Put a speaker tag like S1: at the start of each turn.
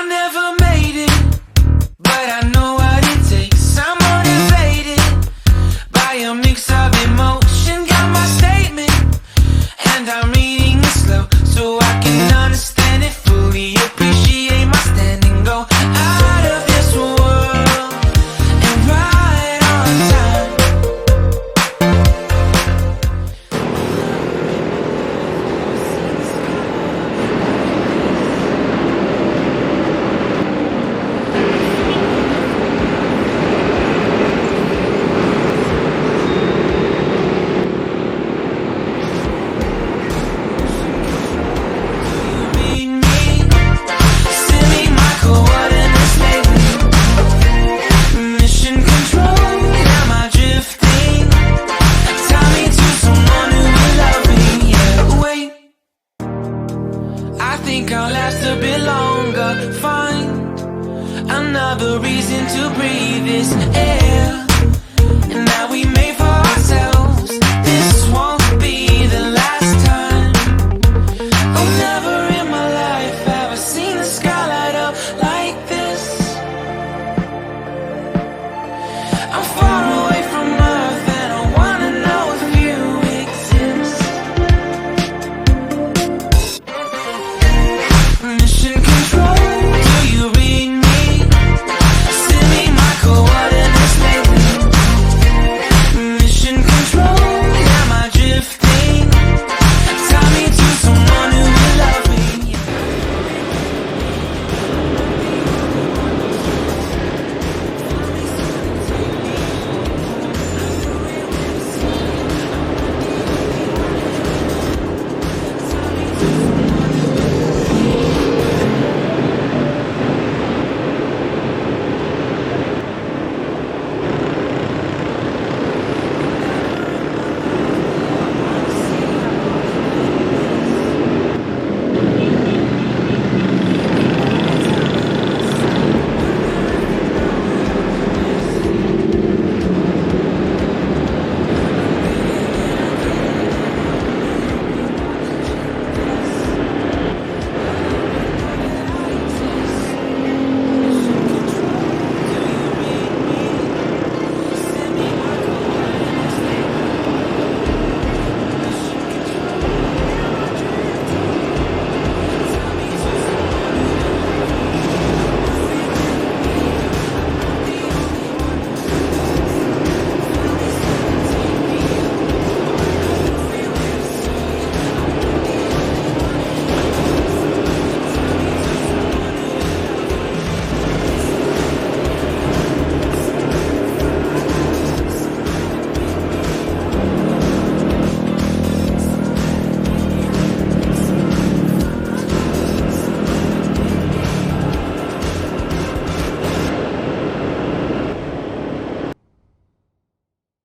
S1: never made it, but I know what it takes. I'm motivated by a mix of emotion. Got my statement, and I'm reading it slow so I can understand it fully. Appreciate my standing, go out of this world and right on time. I'll last a bit longer. Find another reason to breathe this air, and now we may fall